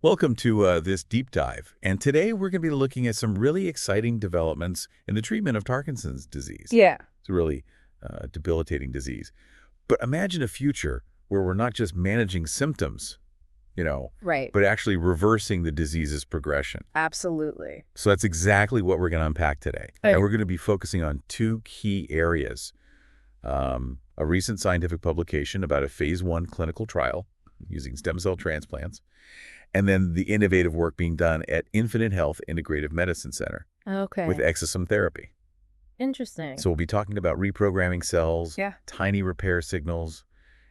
Welcome to this deep dive, and today we're going to be looking at some really exciting developments in the treatment of Parkinson's disease. Yeah. It's a really debilitating disease. But imagine a future where we're not just managing symptoms, Right. but actually reversing the disease's progression. Absolutely. So that's exactly what we're going to unpack today. Okay. And we're going to be focusing on two key areas. A recent scientific publication about a phase 1 clinical trial using stem cell transplants, and then the innovative work being done at Health Integrative Medicine Center Okay. with exosome therapy. Interesting. So we'll be talking about reprogramming cells, Yeah. tiny repair signals,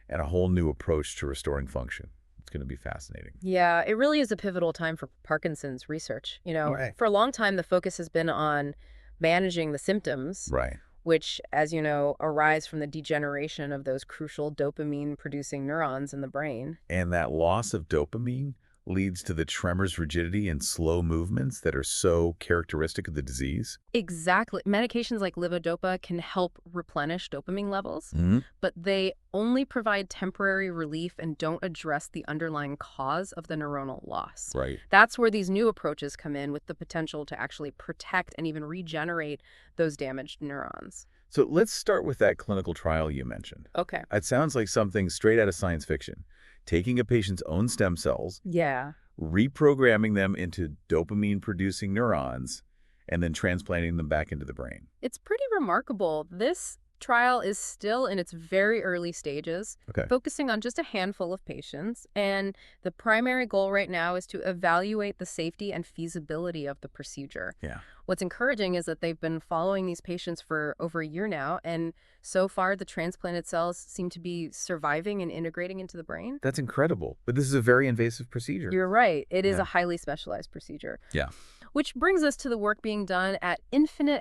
and a whole new approach to restoring function. It's going to be fascinating. Yeah, it really is a pivotal time for Parkinson's research. Right. For a long time, the focus has been on managing the symptoms, Right. which, as you know, arise from the degeneration of those crucial dopamine-producing neurons in the brain. And that loss of dopamine leads to the tremors, rigidity, and slow movements that are so characteristic of the disease. Exactly. Medications like levodopa can help replenish dopamine levels, Mm-hmm. but they only provide temporary relief and don't address the underlying cause of the neuronal loss. Right. That's where these new approaches come in, with the potential to actually protect and even regenerate those damaged neurons. So let's start with that clinical trial you mentioned. Okay. It sounds like something straight out of science fiction. Taking a patient's own stem cells, Yeah. reprogramming them into dopamine-producing neurons, and then transplanting them back into the brain. It's pretty remarkable. This trial is still in its very early stages, Okay. focusing on just a handful of patients. And the primary goal right now is to evaluate the safety and feasibility of the procedure. Yeah. What's encouraging is that they've been following these patients for over a year now, and so far the transplanted cells seem to be surviving and integrating into the brain. That's incredible. But this is a very invasive procedure. You're right. It is Yeah. a highly specialized procedure. Yeah. Which brings us to the work being done at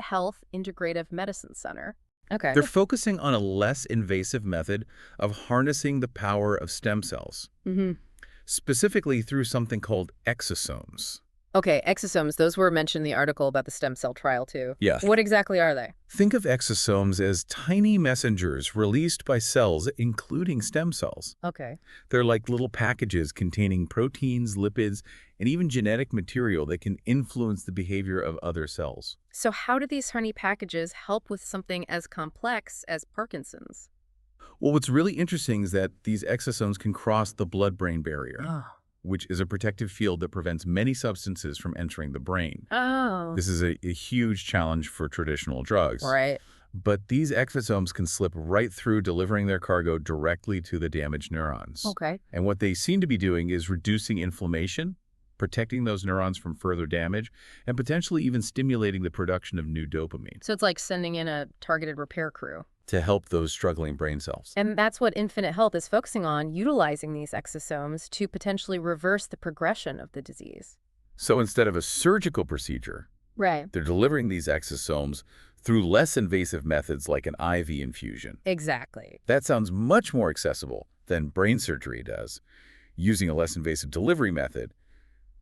Health Integrative Medicine Center. Okay. They're focusing on a less invasive method of harnessing the power of stem cells, specifically through something called exosomes. Okay, exosomes, those were mentioned in the article about the stem cell trial too. Yes. What exactly are they? Think of exosomes as tiny messengers released by cells, including stem cells. Okay. They're like little packages containing proteins, lipids, and even genetic material that can influence the behavior of other cells. So how do these tiny packages help with something as complex as Parkinson's? Well, what's really interesting is that these exosomes can cross the blood-brain barrier, which is a protective field that prevents many substances from entering the brain. Oh. This is a huge challenge for traditional drugs. Right. But these exosomes can slip right through, delivering their cargo directly to the damaged neurons. Okay. And what they seem to be doing is reducing inflammation, protecting those neurons from further damage, and potentially even stimulating the production of new dopamine So it's like sending in a targeted repair crew. to help those struggling brain cells. And that's what Infinite Health is focusing on, utilizing these exosomes to potentially reverse the progression of the disease. So instead of a surgical procedure, Right. they're delivering these exosomes through less invasive methods like an IV infusion. Exactly. That sounds much more accessible than brain surgery does. Using a less invasive delivery method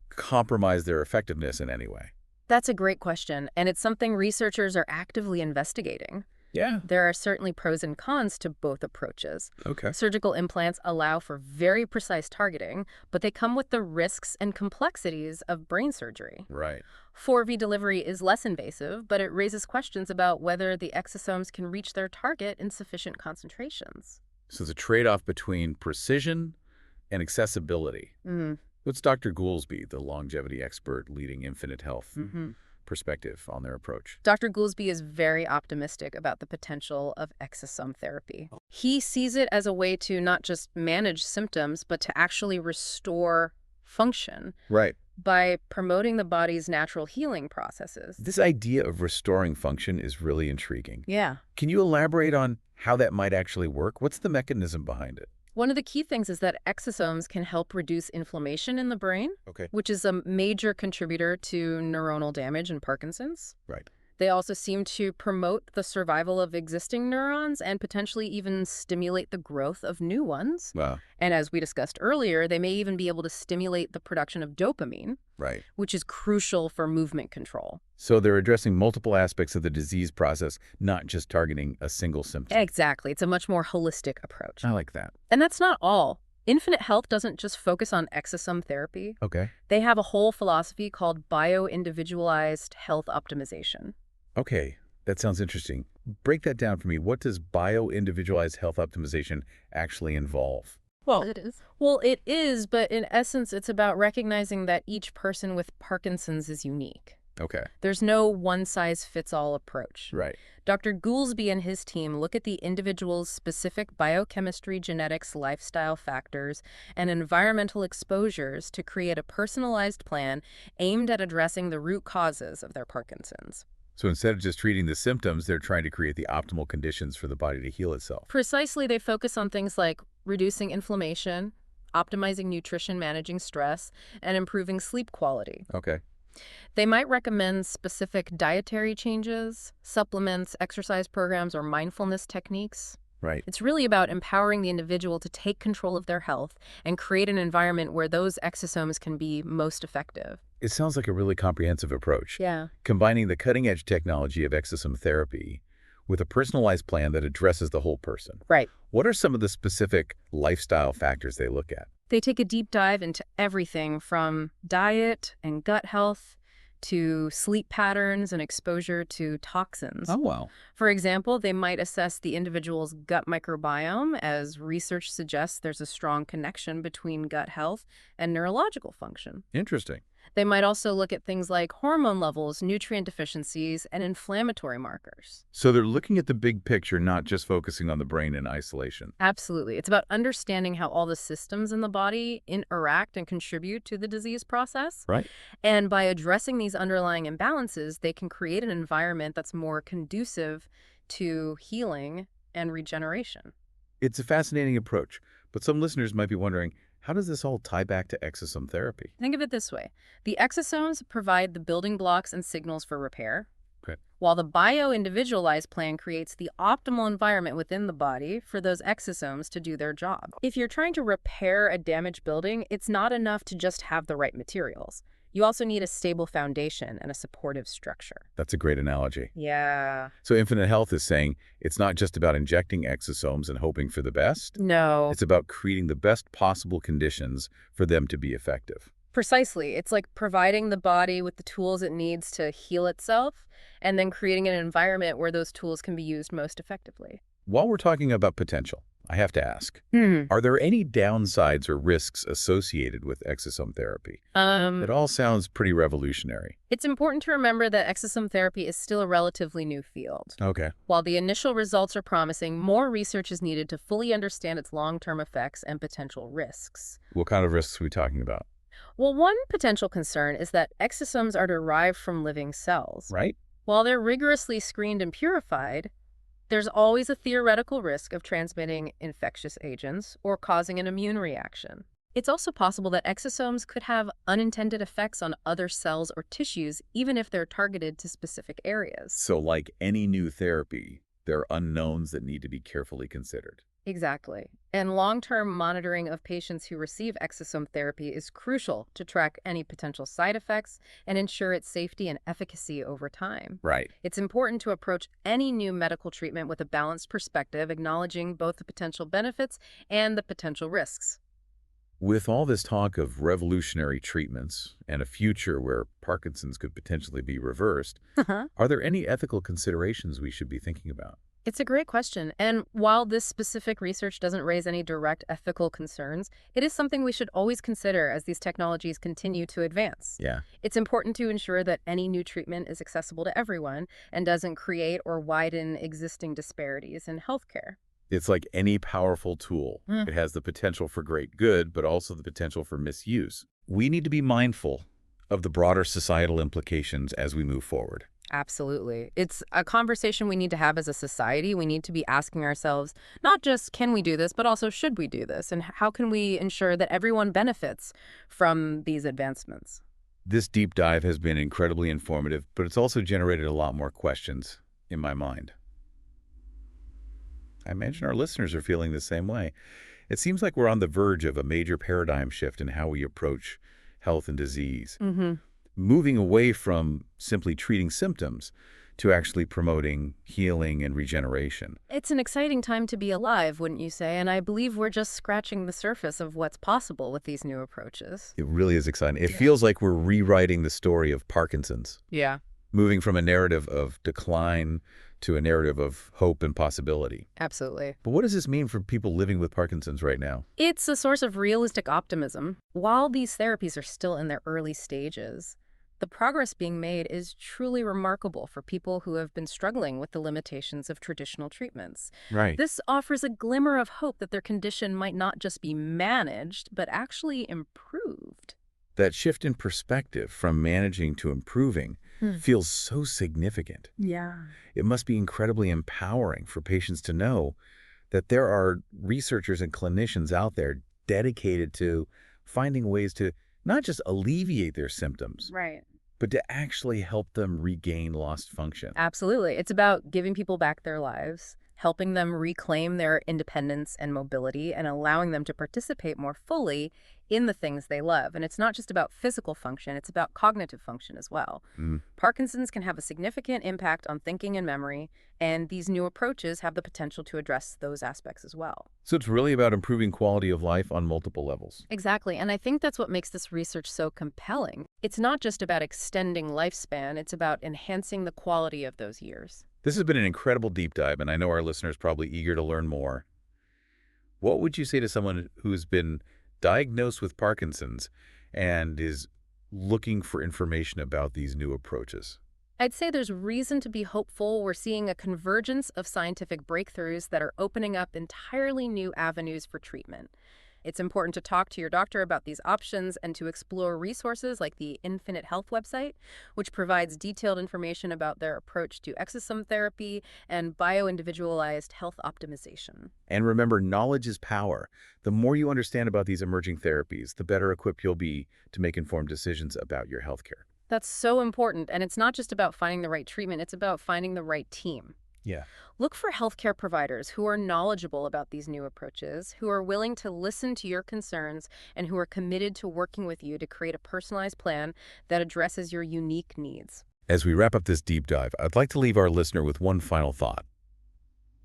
compromise their effectiveness in any way? That's a great question, and it's something researchers are actively investigating. Yeah. There are certainly pros and cons to both approaches. Okay. Surgical implants allow for very precise targeting, but they come with the risks and complexities of brain surgery. Right. 4V delivery is less invasive, but it raises questions about whether the exosomes can reach their target in sufficient concentrations. So it's a trade-off between precision and accessibility. Mm. What's Dr. Goolsby, the longevity expert leading Infinite Health, Mm-hmm. perspective on their approach? Dr. Goolsby is very optimistic about the potential of exosome therapy. He sees it as a way to not just manage symptoms, but to actually restore function Right. by promoting the body's natural healing processes. This idea of restoring function is really intriguing. Yeah. Can you elaborate on how that might actually work? What's the mechanism behind it? One of the key things is that exosomes can help reduce inflammation in the brain, Okay. which is a major contributor to neuronal damage in Parkinson's. Right. They also seem to promote the survival of existing neurons and potentially even stimulate the growth of new ones. Wow. And as we discussed earlier, they may even be able to stimulate the production of dopamine, Right. which is crucial for movement control. So they're addressing multiple aspects of the disease process, not just targeting a single symptom. Exactly. It's a much more holistic approach. I like that. And that's not all. Infinite Health doesn't just focus on exosome therapy. Okay. They have a whole philosophy called bio-individualized health optimization. Okay, that sounds interesting. Break that down for me. What does bio-individualized health optimization actually involve? Well, Well, it is, but in essence, it's about recognizing that each person with Parkinson's is unique. Okay. There's no one-size-fits-all approach. Right. Dr. Goolsby and his team look at the individual's specific biochemistry, genetics, lifestyle factors, and environmental exposures to create a personalized plan aimed at addressing the root causes of their Parkinson's. So instead of just treating the symptoms, they're trying to create the optimal conditions for the body to heal itself. Precisely, they focus on things like reducing inflammation, optimizing nutrition, managing stress, and improving sleep quality. Okay. They might recommend specific dietary changes, supplements, exercise programs, or mindfulness techniques. Right. It's really about empowering the individual to take control of their health and create an environment where those exosomes can be most effective. It sounds like a really comprehensive approach, Yeah. combining the cutting-edge technology of exosome therapy with a personalized plan that addresses the whole person. Right. What are some of the specific lifestyle factors they look at? They take a deep dive into everything from diet and gut health to sleep patterns and exposure to toxins. Wow. For example, they might assess the individual's gut microbiome, as research suggests there's a strong connection between gut health and neurological function. Interesting. They might also look at things like hormone levels, nutrient deficiencies, and inflammatory markers. So they're looking at the big picture, not just focusing on the brain in isolation. Absolutely. It's about understanding how all the systems in the body interact and contribute to the disease process. Right. And by addressing these underlying imbalances, they can create an environment that's more conducive to healing and regeneration. It's a fascinating approach, but some listeners might be wondering, how does this all tie back to exosome therapy? Think of it this way. The exosomes provide the building blocks and signals for repair, Okay. while the bio-individualized plan creates the optimal environment within the body for those exosomes to do their job. If you're trying to repair a damaged building, it's not enough to just have the right materials. You also need a stable foundation and a supportive structure. That's a great analogy. Yeah. So Infinite Health is saying it's not just about injecting exosomes and hoping for the best. No. It's about creating the best possible conditions for them to be effective. Precisely. It's like providing the body with the tools it needs to heal itself and then creating an environment where those tools can be used most effectively. While we're talking about potential, I have to ask, are there any downsides or risks associated with exosome therapy? It all sounds pretty revolutionary. It's important to remember that exosome therapy is still a relatively new field. Okay. While the initial results are promising, more research is needed to fully understand its long-term effects and potential risks. What kind of risks are we talking about? Well, one potential concern is that exosomes are derived from living cells. Right? While they're rigorously screened and purified, there's always a theoretical risk of transmitting infectious agents or causing an immune reaction. It's also possible that exosomes could have unintended effects on other cells or tissues, even if they're targeted to specific areas. So like any new therapy, there are unknowns that need to be carefully considered. Exactly. And long-term monitoring of patients who receive exosome therapy is crucial to track any potential side effects and ensure its safety and efficacy over time. Right. It's important to approach any new medical treatment with a balanced perspective, acknowledging both the potential benefits and the potential risks. With all this talk of revolutionary treatments and a future where Parkinson's could potentially be reversed, are there any ethical considerations we should be thinking about? It's a great question. And while this specific research doesn't raise any direct ethical concerns, it is something we should always consider as these technologies continue to advance. Yeah. It's important to ensure that any new treatment is accessible to everyone and doesn't create or widen existing disparities in healthcare. It's like any powerful tool. It has the potential for great good, but also the potential for misuse. We need to be mindful of the broader societal implications as we move forward. Absolutely. It's a conversation we need to have as a society. We need to be asking ourselves, not just can we do this, but also should we do this? And how can we ensure that everyone benefits from these advancements? This deep dive has been incredibly informative, but it's also generated a lot more questions in my mind. I imagine our listeners are feeling the same way. It seems like we're on the verge of a major paradigm shift in how we approach health and disease. Moving away from simply treating symptoms to actually promoting healing and regeneration. It's an exciting time to be alive, wouldn't you say? And I believe we're just scratching the surface of what's possible with these new approaches. It really is exciting. It feels like we're rewriting the story of Parkinson's, Yeah. moving from a narrative of decline to a narrative of hope and possibility. Absolutely. But what does this mean for people living with Parkinson's right now? It's a source of realistic optimism. While these therapies are still in their early stages, the progress being made is truly remarkable for people who have been struggling with the limitations of traditional treatments. Right. This offers a glimmer of hope that their condition might not just be managed, but actually improved. That shift in perspective from managing to improving feels so significant. Yeah. It must be incredibly empowering for patients to know that there are researchers and clinicians out there dedicated to finding ways to not just alleviate their symptoms, Right. but to actually help them regain lost function. Absolutely. It's about giving people back their lives, helping them reclaim their independence and mobility, and allowing them to participate more fully in the things they love. And it's not just about physical function, it's about cognitive function as well. Mm. Parkinson's can have a significant impact on thinking and memory, and these new approaches have the potential to address those aspects as well. So it's really about improving quality of life on multiple levels. Exactly, and I think that's what makes this research so compelling. It's not just about extending lifespan, it's about enhancing the quality of those years. This has been an incredible deep dive, and I know our listeners are probably eager to learn more. What would you say to someone who's been diagnosed with Parkinson's and is looking for information about these new approaches? I'd say there's reason to be hopeful. We're seeing a convergence of scientific breakthroughs that are opening up entirely new avenues for treatment. It's important to talk to your doctor about these options and to explore resources like the Infinite Health website, which provides detailed information about their approach to exosome therapy and bio-individualized health optimization. And remember, knowledge is power. The more you understand about these emerging therapies, the better equipped you'll be to make informed decisions about your healthcare. That's so important, and it's not just about finding the right treatment, it's about finding the right team. Yeah. Look for healthcare providers who are knowledgeable about these new approaches, who are willing to listen to your concerns, and who are committed to working with you to create a personalized plan that addresses your unique needs. As we wrap up this deep dive, I'd like to leave our listener with one final thought.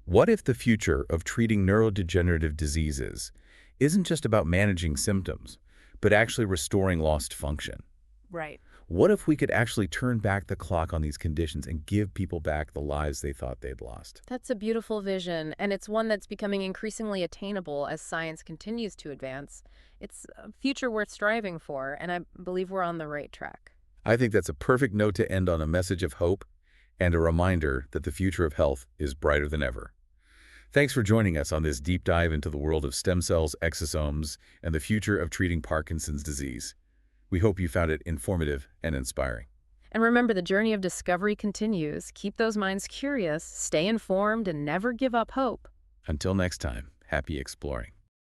What if the future of treating neurodegenerative diseases isn't just about managing symptoms, but actually restoring lost function? Right. What if we could actually turn back the clock on these conditions and give people back the lives they thought they'd lost? That's a beautiful vision, and it's one that's becoming increasingly attainable as science continues to advance. It's a future worth striving for, and I believe we're on the right track. I think that's a perfect note to end on, a message of hope and a reminder that the future of health is brighter than ever. Thanks for joining us on this deep dive into the world of stem cells, exosomes, and the future of treating Parkinson's disease. We hope you found it informative and inspiring. And remember, the journey of discovery continues. Keep those minds curious, stay informed, and never give up hope. Until next time, happy exploring.